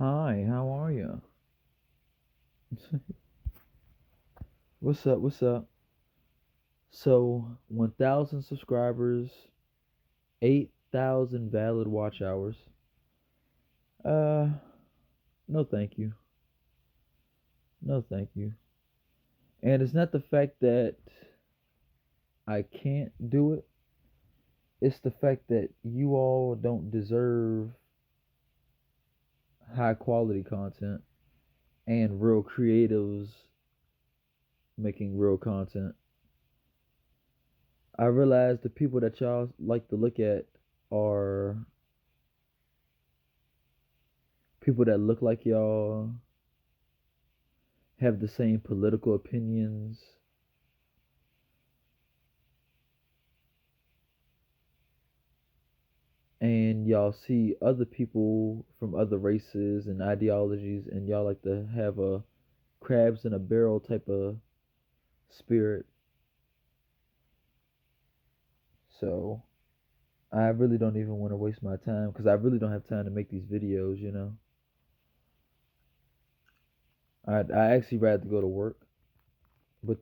Hi, how are you? What's up? What's up? So, 1,000 subscribers, 8,000 valid watch hours. Uh, no thank you. No thank you. And it's not the fact that I can't do it, it's the fact that you all don't deserve high quality content and real creatives making real content. I realize the people that y'all like to look at are people that look like y'all, have the same political opinions, and y'all see other people from other races and ideologies, and y'all like to have a crabs in a barrel type of spirit. So I really don't even want to waste my time because I really don't have time to make these videos. I actually rather go to work, but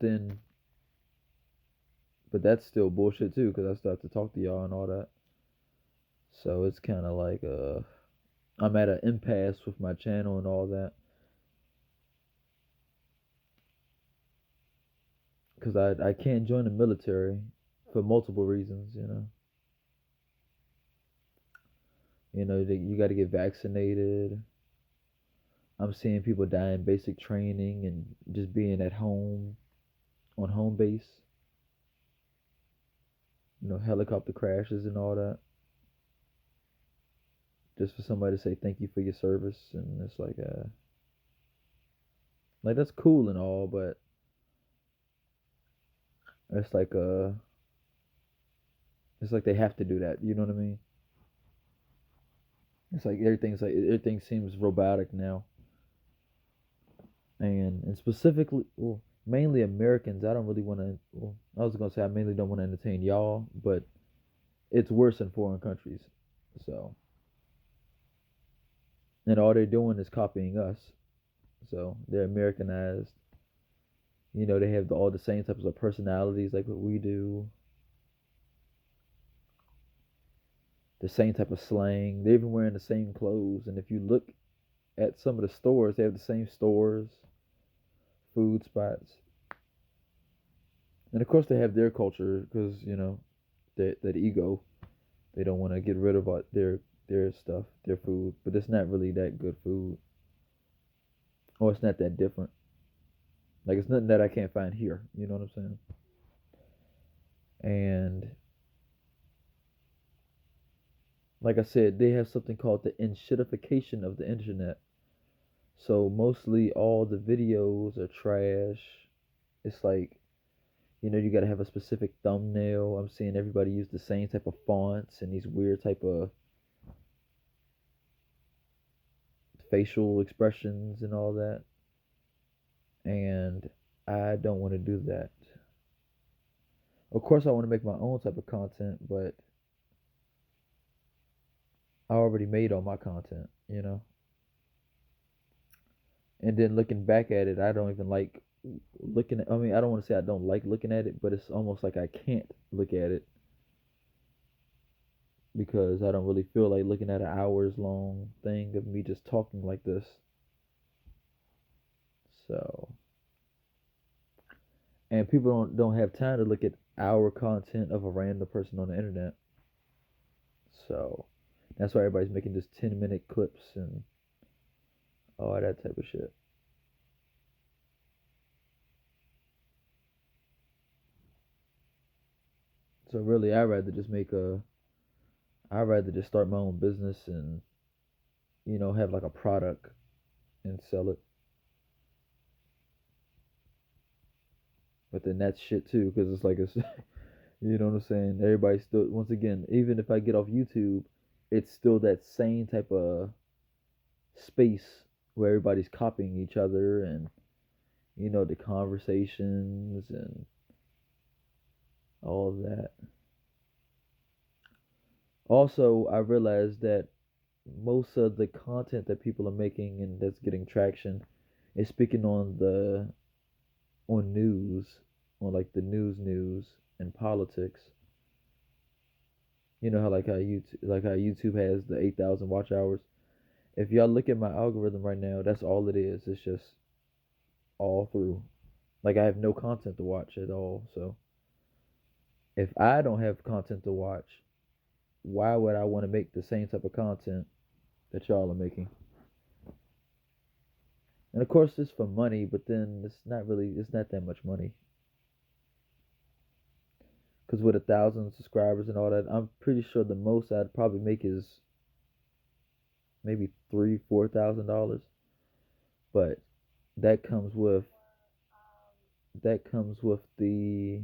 that's still bullshit too because I still have to talk to y'all and all that. So it's kind of like I'm at an impasse with my channel and all that because I can't join the military for multiple reasons. You got to get vaccinated. I'm seeing people die in basic training and just being at home on home base. Helicopter crashes and all that. Just for somebody to say thank you for your service, and it's like that's cool and all, but it's like it's like they have to do that. You know what I mean? It's like everything seems robotic now, and specifically, well, mainly Americans. I don't really want to. Well, I was gonna say I mainly don't want to entertain y'all, but it's worse in foreign countries. So, and all they're doing is copying us. So they're Americanized. They have all the same types of personalities like what we do, the same type of slang. They're even wearing the same clothes. And if you look at some of the stores, they have the same stores, food spots. And of course, they have their culture because, that ego. They don't want to get rid of their stuff, their food. But it's not really that good food. Or it's not that different. Like, it's nothing that I can't find here. You know what I'm saying? And like I said, they have something called the enshittification of the internet. So mostly all the videos are trash. It's like, you gotta have a specific thumbnail. I'm seeing everybody use the same type of fonts and these weird type of facial expressions and all that. And I don't want to do that. Of course, I want to make my own type of content, but I already made all my content. And then looking back at it, I don't even like looking at. I mean, I don't want to say I don't like looking at it, but it's almost like I can't look at it because I don't really feel like looking at an hours long thing of me just talking like this. So, and people don't have time to look at our content of a random person on the internet. So, that's why everybody's making just 10-minute clips and all that type of shit. So really, I'd rather just start my own business and have like a product and sell it. But then that's shit too, because it's like it's you know what I'm saying. Everybody still, once again, even if I get off YouTube, it's still that same type of space where everybody's copying each other and the conversations and all of that. Also, I realized that most of the content that people are making and that's getting traction is speaking on the on news, on like the news and politics. You know how YouTube has the 8,000 watch hours. If y'all look at my algorithm right now, that's all it is. It's just all through. Like I have no content to watch at all. So if I don't have content to watch, why would I want to make the same type of content that y'all are making? And of course, it's for money, but then it's not that much money. Because with 1,000 subscribers and all that, I'm pretty sure the most I'd probably make is maybe $3,000, $4,000. But that comes with the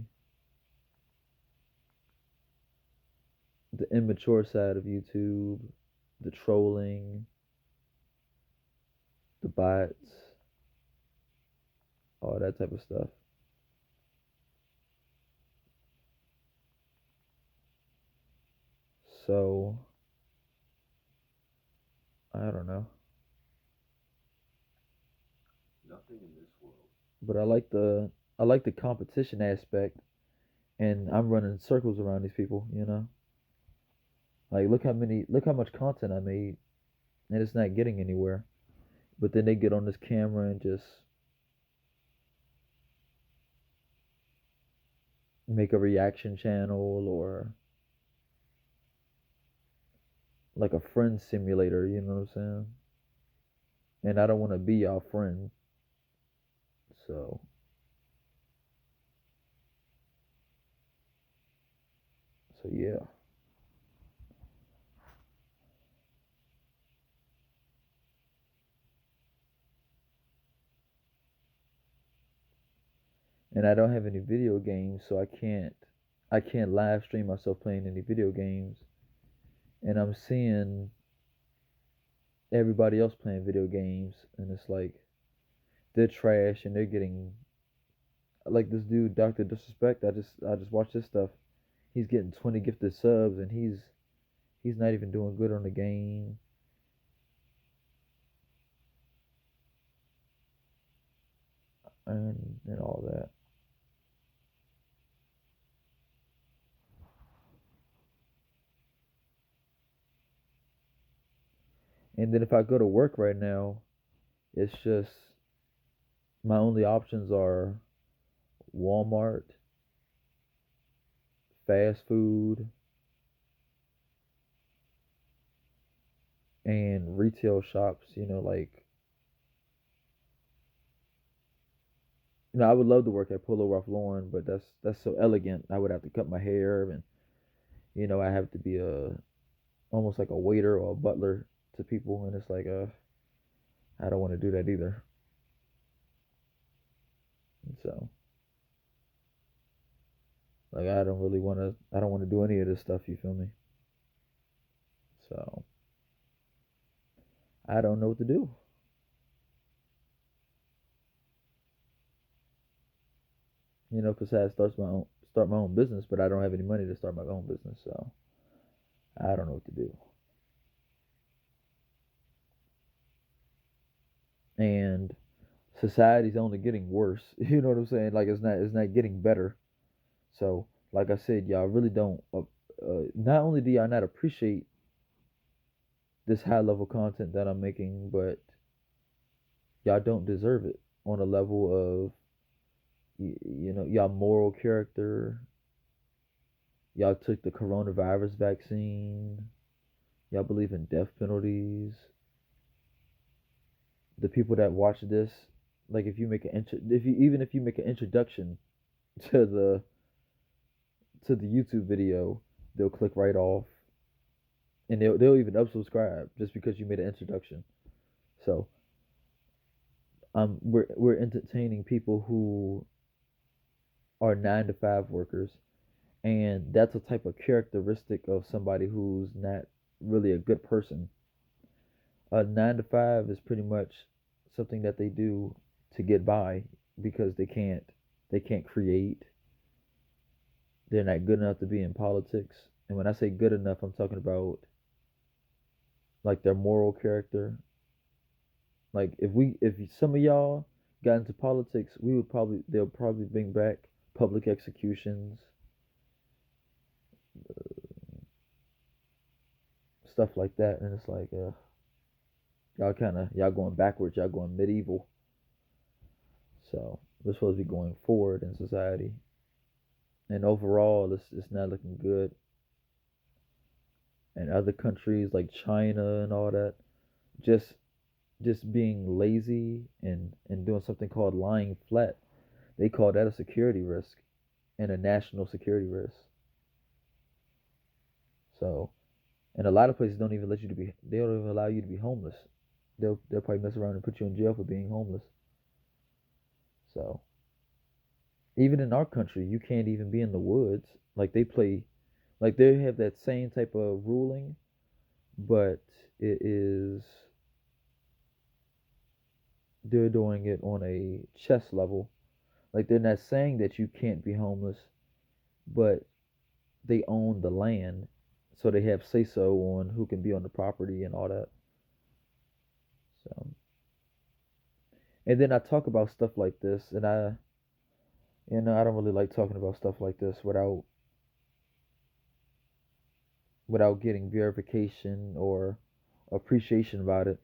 immature side of YouTube, the trolling, the bots, all that type of stuff. So I don't know, Nothing in this world. but I like the competition aspect, and I'm running circles around these people. Like look how much content I made, and it's not getting anywhere. But then they get on this camera and just make a reaction channel or like a friend simulator. You know what I'm saying? And I don't want to be y'all friend, so yeah. And I don't have any video games, so I can't live stream myself playing any video games. And I'm seeing everybody else playing video games, and it's like they're trash and they're getting like this dude Doctor Disrespect. I just watched his stuff. He's getting 20 gifted subs, and he's not even doing good on the game, and all that. And then if I go to work right now, it's just my only options are Walmart, fast food, and retail shops. I would love to work at Polo Ralph Lauren, but that's so elegant. I would have to cut my hair, and I have to be a almost like a waiter or a butler to people, and it's like I don't want to do that either. And so like I don't want to do any of this stuff. You feel me? So I don't know what to do. Besides start my own business, but I don't have any money to start my own business, so I don't know what to do. And society's only getting worse. You know what I'm saying? Like it's not getting better. So like I said, y'all really don't. Not only do y'all not appreciate this high level content that I'm making, but y'all don't deserve it on a level of y'all moral character. Y'all took the coronavirus vaccine. Y'all believe in death penalties. The people that watch this, like if you make an if you make an introduction to the YouTube video, they'll click right off, and they'll even unsubscribe just because you made an introduction. So we're entertaining people who are 9 to 5 workers, and that's a type of characteristic of somebody who's not really a good person. A 9 to 5 is pretty much something that they do to get by because they can't create. They're not good enough to be in politics. And when I say good enough, I'm talking about like their moral character. Like if some of y'all got into politics, we would probably they'll probably bring back public executions, stuff like that, and it's like y'all going backwards, y'all going medieval. So we're supposed to be going forward in society, and overall, it's not looking good. And other countries like China and all that, just just being lazy and doing something called lying flat. They call that a security risk and a national security risk. So, and a lot of places don't even let you to be. They don't even allow you to be homeless. They'll probably mess around and put you in jail for being homeless. So, even in our country, you can't even be in the woods. Like they play, like they have that same type of ruling, but it is they're doing it on a chess level. Like they're not saying that you can't be homeless, but they own the land, so they have say so on who can be on the property and all that. So, and then I talk about stuff like this, and I don't really like talking about stuff like this without getting verification or appreciation about it.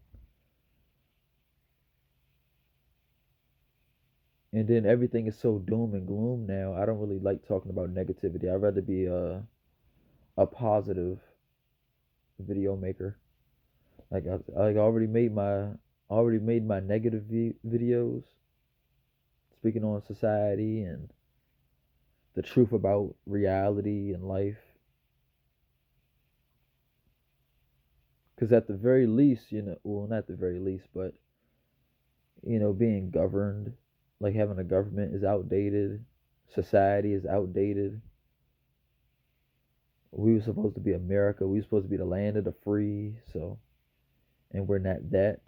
And then everything is so doom and gloom now. I don't really like talking about negativity. I'd rather be a positive video maker. Like I already made my negative videos speaking on society and the truth about reality and life. Because at the very least, well, not the very least, but being governed, like having a government is outdated. Society is outdated. We were supposed to be America. We were supposed to be the land of the free. So, and we're not that.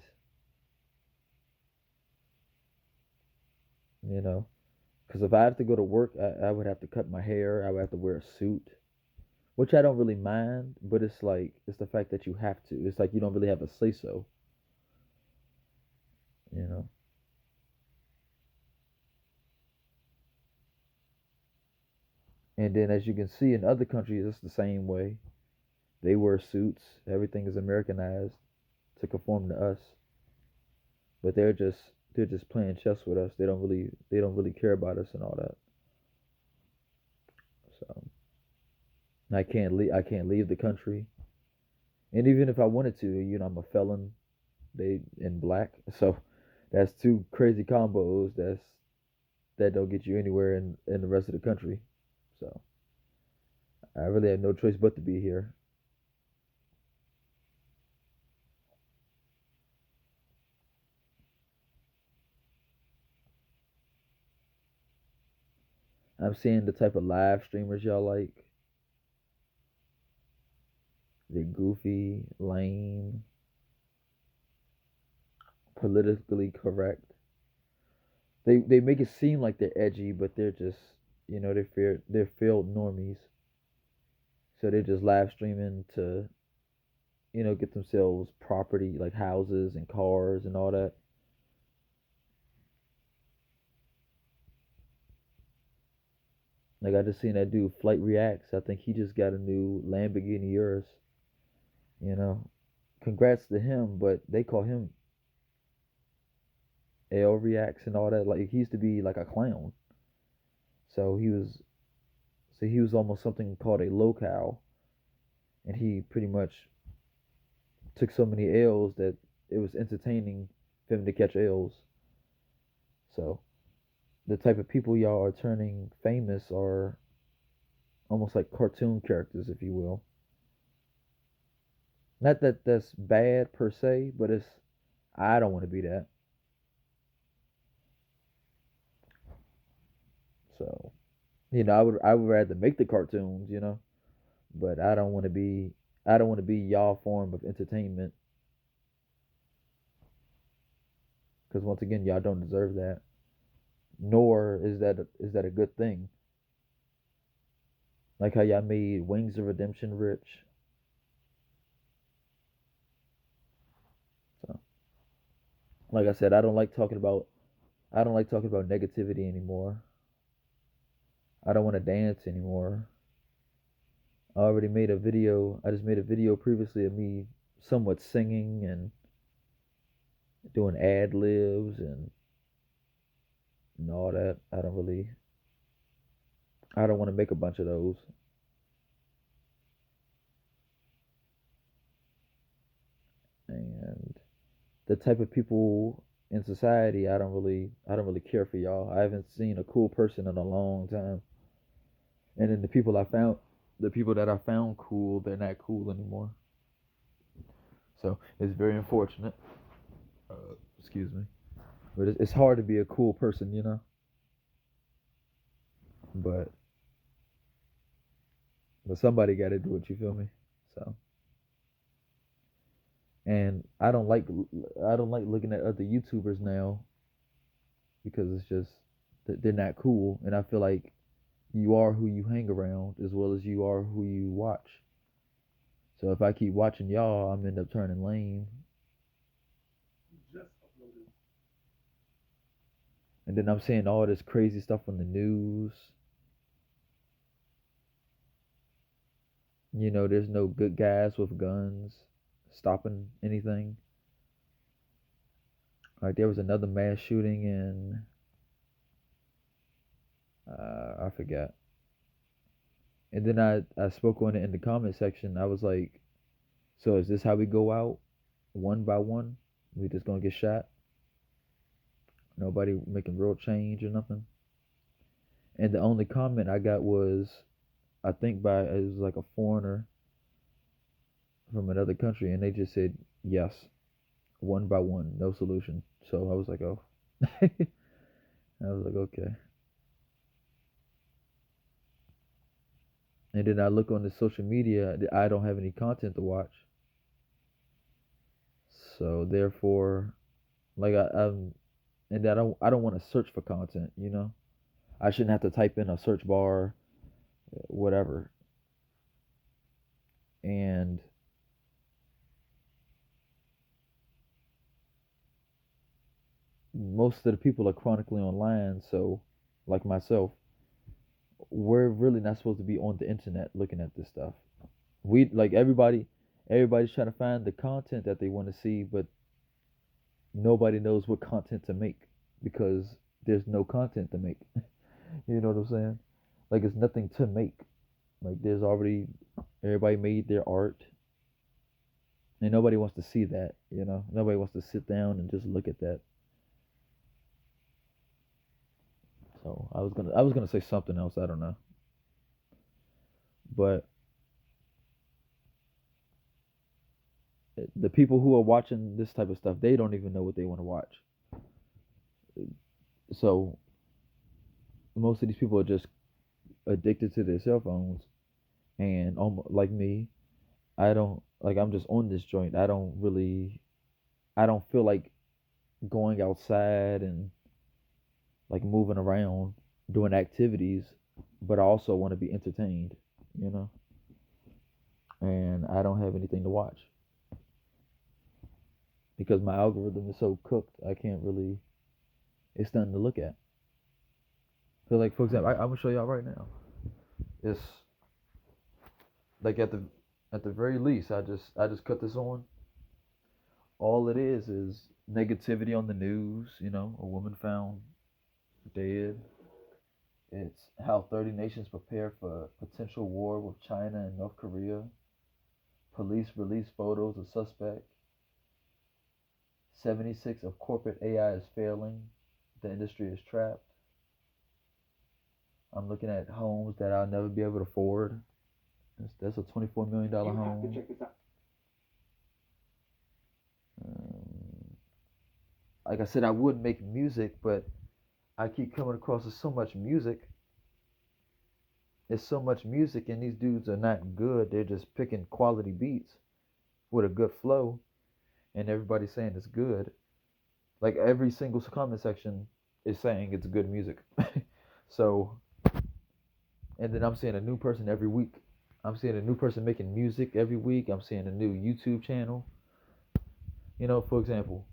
You know, because if I have to go to work, I would have to cut my hair. I would have to wear a suit, which I don't really mind. But it's like it's the fact that you have to. It's like you don't really have a say so. You know. And then, as you can see in other countries, it's the same way. They wear suits. Everything is Americanized to conform to us. But they're just playing chess with us. They don't really care about us and all that. So I can't leave the country. And even if I wanted to, I'm a felon. They in black. So that's two crazy combos that don't get you anywhere in the rest of the country. So I really have no choice but to be here. I'm seeing the type of live streamers y'all like. They're goofy, lame, politically correct. They make it seem like they're edgy, but they're just they're failed normies. So they're just live streaming to get themselves property like houses and cars and all that. Like I just seen that dude Flight Reacts. I think he just got a new Lamborghini Urus. You know, congrats to him, but they call him L Reacts and all that. Like he used to be like a clown. So he was almost something called a locale, and he pretty much took so many L's that it was entertaining for him to catch L's. So the type of people y'all are turning famous are almost like cartoon characters, if you will. Not that that's bad per se, but I don't want to be that. So I would rather make the cartoons, but I don't want to be y'all form of entertainment because once again y'all don't deserve that. Nor is that a good thing. Like how y'all made Wings of Redemption rich. Like I said, I don't like talking about negativity anymore. I don't want to dance anymore. I already made a video. I just made a video previously of me somewhat singing and doing ad libs and all that. I don't want to make a bunch of those. And the type of people in society, I don't really care for y'all. I haven't seen a cool person in a long time. And then the people that I found cool, they're not cool anymore. So it's very unfortunate. Excuse me, but it's hard to be a cool person, you know. But somebody got to do it. You feel me? So, and I don't like looking at other YouTubers now because it's just they're not cool, and I feel like you are who you hang around as well as you are who you watch. So if I keep watching y'all, I'm end up turning lame, Just uploaded. and then I'm seeing all this crazy stuff on the news. There's no good guys with guns stopping anything. Like there was another mass shooting in I forgot. And then I spoke on it in the comment section. I was like, so is this how we go out, one by one? We just gonna get shot? Nobody making real change or nothing? And the only comment I got was, I think it was like a foreigner from another country, and they just said yes, one by one, no solution. So I was like, oh, I was like, okay. And then I look on the social media, I don't have any content to watch, so therefore, like and I don't want to search for content. I shouldn't have to type in a search bar, whatever. And most of the people are chronically online, so like myself, we're really not supposed to be on the internet looking at this stuff. We like everybody's trying to find the content that they want to see, but nobody knows what content to make because there's no content to make. You know what I'm saying? Like it's nothing to make. Like there's already everybody made their art, and nobody wants to see that. Nobody wants to sit down and just look at that. So I was gonna say something else. I don't know, but the people who are watching this type of stuff, they don't even know what they want to watch. So most of these people are just addicted to their cell phones, and like me, I'm just on this joint. I don't feel like going outside and like moving around, doing activities, but I also want to be entertained, you know. And I don't have anything to watch because my algorithm is so cooked. I can't really. It's nothing to look at. So like for example, I'm gonna show y'all right now. It's like at the very least, I just cut this on. All it is negativity on the news. A woman found dead. It's how 30 nations prepare for potential war with China and North Korea. Police release photos of suspect. 76 of corporate AI is failing. The industry is trapped. I'm looking at homes that I'll never be able to afford. That's a $24 million home. Um, like I said, I would make music, but I keep coming across so much music. There's so much music, and these dudes are not good. They're just picking quality beats with a good flow, and everybody's saying it's good. Like every single comment section is saying it's good music. So, and then I'm seeing a new person every week. I'm seeing a new person making music every week. I'm seeing a new YouTube channel. For example,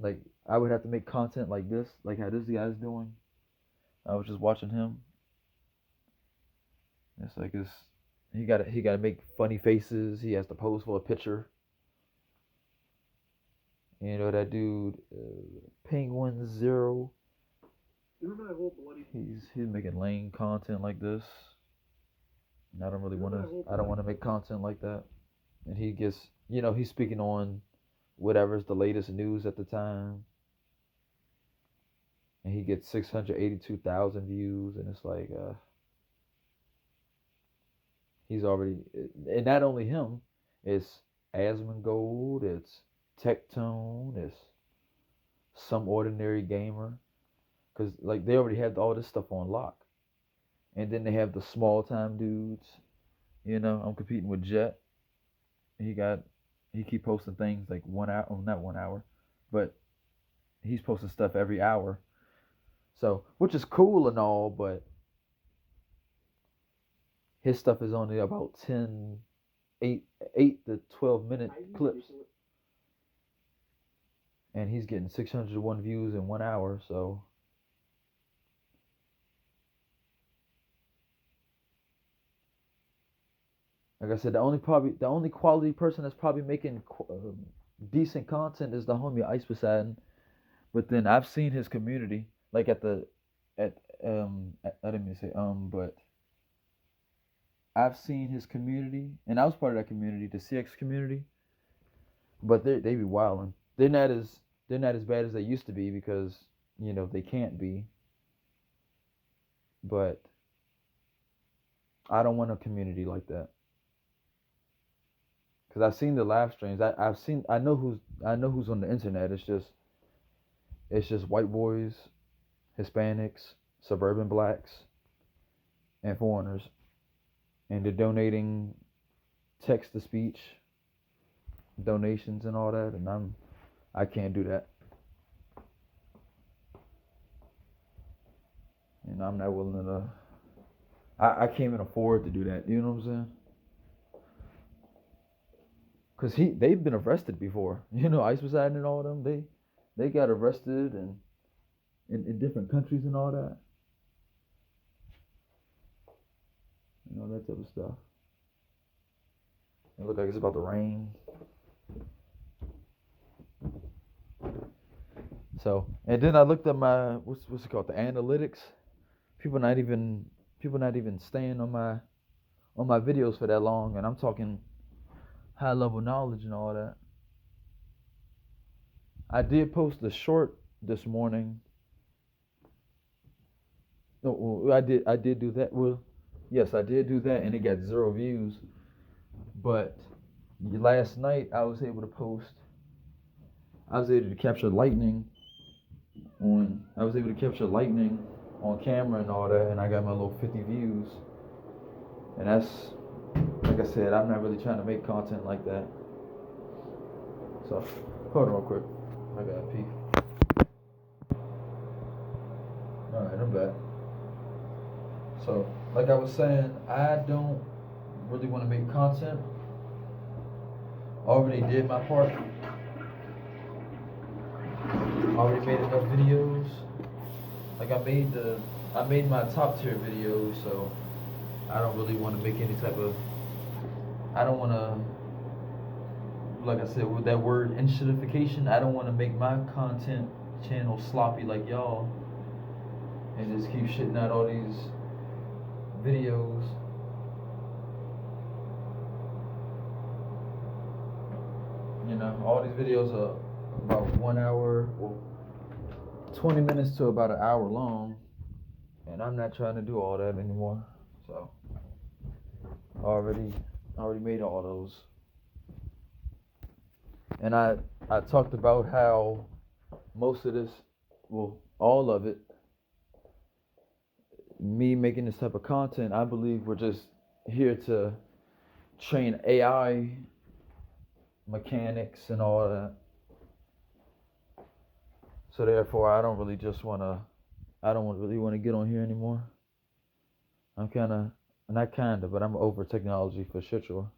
Like I would have to make content like this, like how this guy's doing. I was just watching him. It's like it's he gotta make funny faces. He has to pose for a picture. You know that dude, Penguin Zero. You remember that whole bloody? He's making lame content like this. And I don't really want to. I don't want to make content like that. And he gets, he's speaking on whatever's the latest news at the time. And he gets 682,000 views, and it's like, he's already, and not only him, it's Asmongold, it's Tectone, it's Some Ordinary Gamer, because like they already have all this stuff on lock, and then they have the small time dudes. I'm competing with Jet. He keep posting things like 1 hour, well, not 1 hour, but he's posting stuff every hour. So, which is cool and all, but his stuff is only about 10, 8 to 12 minute clips. And he's getting 601 views in 1 hour, so. Like I said, the only quality person that's probably making decent content is the homie Ice Poseidon. But then I've seen his community, like I didn't mean to say but I've seen his community, and I was part of that community, the CX community. But they be wilding. They're not as bad as they used to be because they can't be. But I don't want a community like that. Cause I've seen the live streams. I know who's on the internet. It's just white boys, Hispanics, suburban blacks, and foreigners, and they're donating text to speech donations and all that, and I can't do that. I'm not willing to. I can't even afford to do that. You know what I'm saying? Cause they've been arrested before. Ice Poseidon and all of them. They got arrested and in different countries and all that. That type of stuff. It look like it's about to rain. So, and then I looked at my what's it called, the analytics. People not even staying on my videos for that long, and I'm talking high level knowledge and all that. I did post a short this morning. No, I did do that. Well, yes, I did do that, and it got 0 views. But last night I was able to capture lightning on camera and all that, and I got my little 50 views. And that's, like I said, I'm not really trying to make content like that. So, hold on real quick. I gotta pee. Alright, I'm back. So, like I was saying, I don't really want to make content. I already did my part. I already made enough videos. Like I made my top tier videos, so I don't really want to make any type of. I don't want to. Like I said, with that word inshitification, I don't want to make my content channel sloppy like y'all and just keep shitting out all these videos. All these videos are about 1 hour, or 20 minutes to about an hour long, and I'm not trying to do all that anymore. So I already made all those. And I talked about how most of this, well, all of it, me making this type of content, I believe we're just here to train AI mechanics and all that. So therefore, I don't really want to get on here anymore. But I'm over technology for sure.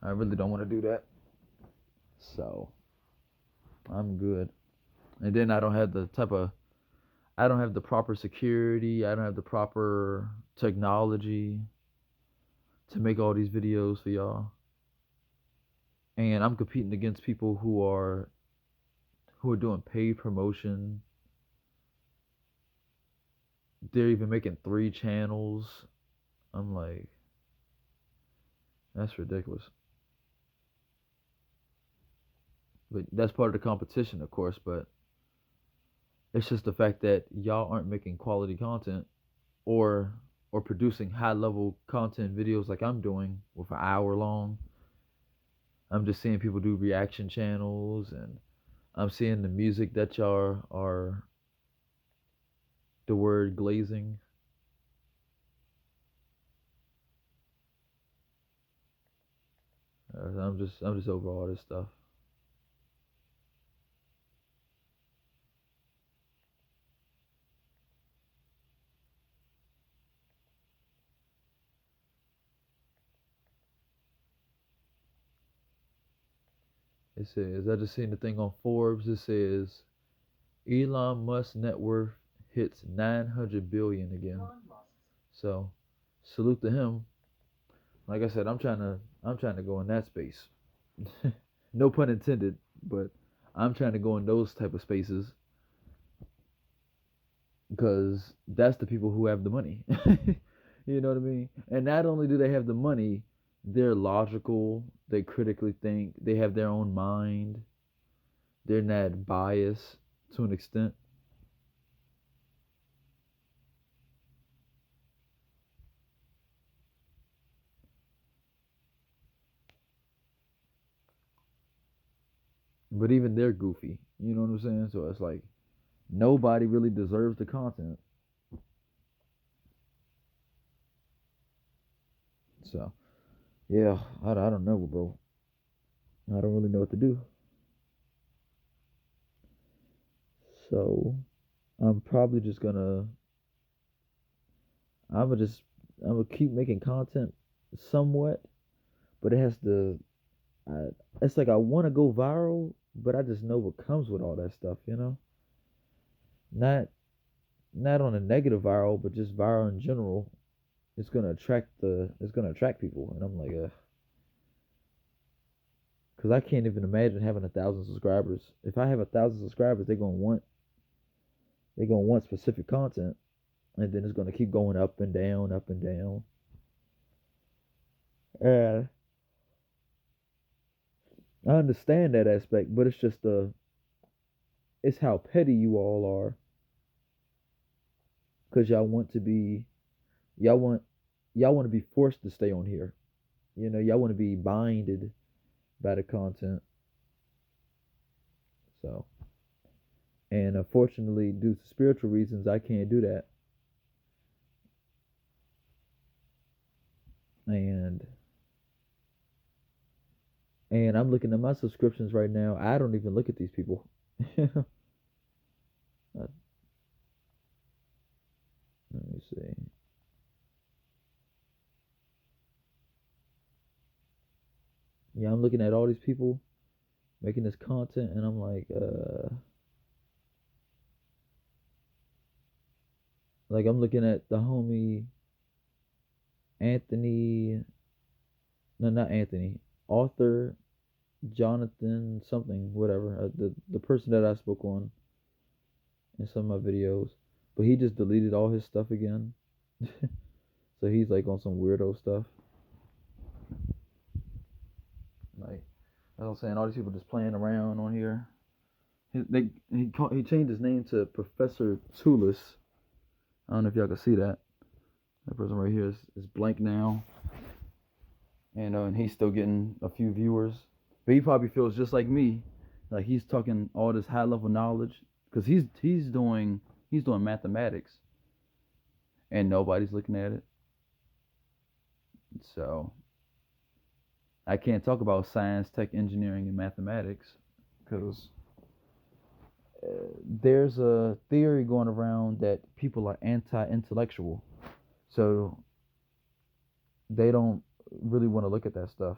I really don't want to do that. So, I'm good. And then I don't have the proper security. I don't have the proper technology to make all these videos for y'all. And I'm competing against people who are doing paid promotion. They're even making 3 channels. I'm like, that's ridiculous. But that's part of the competition, of course. But it's just the fact that y'all aren't making quality content or producing high level content videos like I'm doing with an hour long. I'm just seeing people do reaction channels, and I'm seeing the music that y'all are the word glazing. I'm just over all this stuff. It says I just seen the thing on Forbes. It says Elon Musk net worth hits 900 billion again. So salute to him. Like I said, I'm trying to go in that space. No pun intended, but I'm trying to go in those type of spaces because that's the people who have the money. You know what I mean? And not only do they have the money, they're logical, they critically think, they have their own mind, they're not biased to an extent. But even they're goofy. You know what I'm saying? So it's like nobody really deserves the content. So yeah, I don't know, bro. I don't really know what to do. So I'm probably just gonna I'm gonna just I'm gonna keep making content somewhat, but it has to. I, it's like I want to go viral, but I just know what comes with all that stuff. You know, not not on a negative viral, but just viral in general. It's gonna attract people, and I'm like, because I can't even imagine having 1,000 subscribers. If I have 1,000 subscribers, they're gonna want specific content, and then it's gonna keep going up and down, up and down. And I understand that aspect, but it's just it's how petty you all are, because y'all want y'all want to be forced to stay on here. You know, y'all want to be binded by the content. So, and unfortunately, due to spiritual reasons, I can't do that. And I'm looking at my subscriptions right now. I don't even look at these people. Let me see. Yeah, I'm looking at all these people making this content, and I'm like I'm looking at the homie Anthony, no, not Anthony, author Jonathan something, whatever, the person that I spoke on in some of my videos, but he just deleted all his stuff again. So he's like on some weirdo stuff. Like I was saying, all these people just playing around on here. He changed his name to Professor Tulis. I don't know if y'all can see that. That person right here is blank now, and he's still getting a few viewers. But he probably feels just like me, like he's talking all this high level knowledge because he's doing mathematics, and nobody's looking at it. So I can't talk about science, tech, engineering, and mathematics because there's a theory going around that people are anti-intellectual, so they don't really want to look at that stuff.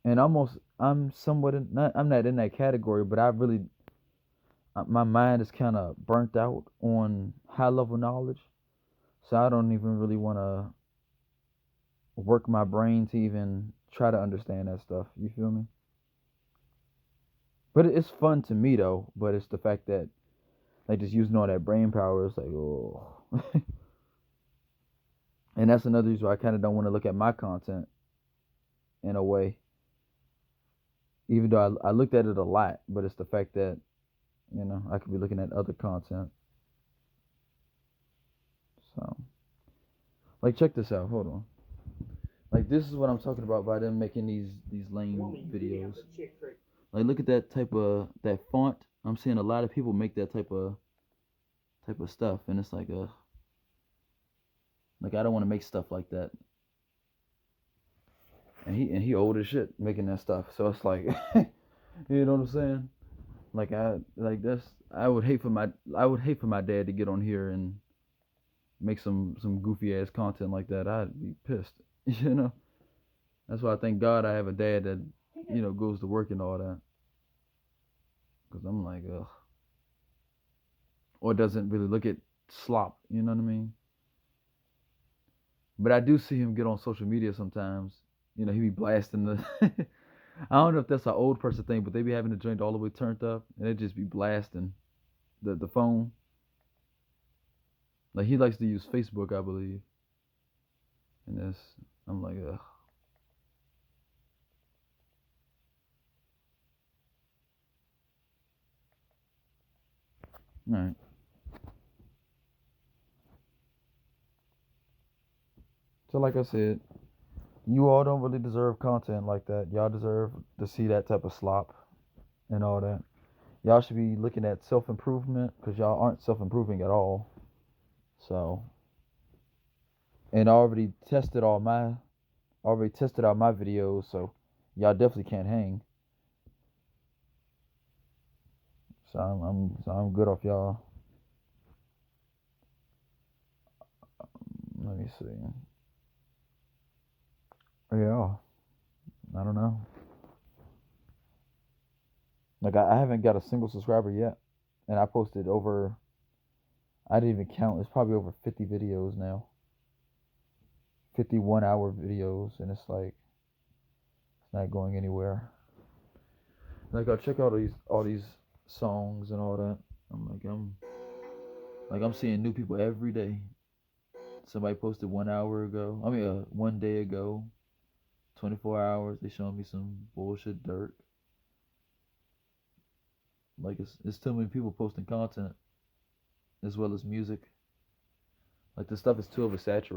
And I'm somewhat not I'm not in that category, but I really my mind is kind of burnt out on high level knowledge, so I don't even really want to work my brain to even try to understand that stuff. You feel me? But it's fun to me though. But it's the fact that like just using all that brain power. It's like oh, and that's another reason why I kind of don't want to look at my content in a way. Even though I looked at it a lot, but it's the fact that I could be looking at other content. So like check this out. Hold on. Like this is what I'm talking about by them making these lame videos. Like look at that type of that font. I'm seeing a lot of people make that type of stuff, and it's like I don't want to make stuff like that. And he old as shit making that stuff. So it's like, you know what I'm saying? Like I would hate for my dad to get on here and make some goofy ass content like that. I'd be pissed. You know. That's why I thank God I have a dad that goes to work and all that. Cause I'm like ugh. Or doesn't really look at slop. You know what I mean? But I do see him get on social media sometimes. He be blasting the. I don't know if that's an old person thing, but they be having the joint all the way turned up, and they just be blasting the phone. Like he likes to use Facebook, I believe. And this, I'm like, ugh. All right. So like I said, you all don't really deserve content like that. Y'all deserve to see that type of slop and all that. Y'all should be looking at self improvement because y'all aren't self improving at all. So, and I already tested out my videos, so y'all definitely can't hang. So I'm good off y'all. Let me see. Yeah, I don't know. Like I haven't got a single subscriber yet, and I posted over. I didn't even count. It's probably over 50 videos now. 51-hour videos, and it's like it's not going anywhere. Like I check out all these songs and all that. I'm seeing new people every day. Somebody posted 1 hour ago. I mean, one day ago. 24 hours. They showing me some bullshit dirt. Like it's too many people posting content as well as music. Like this stuff is too oversaturated.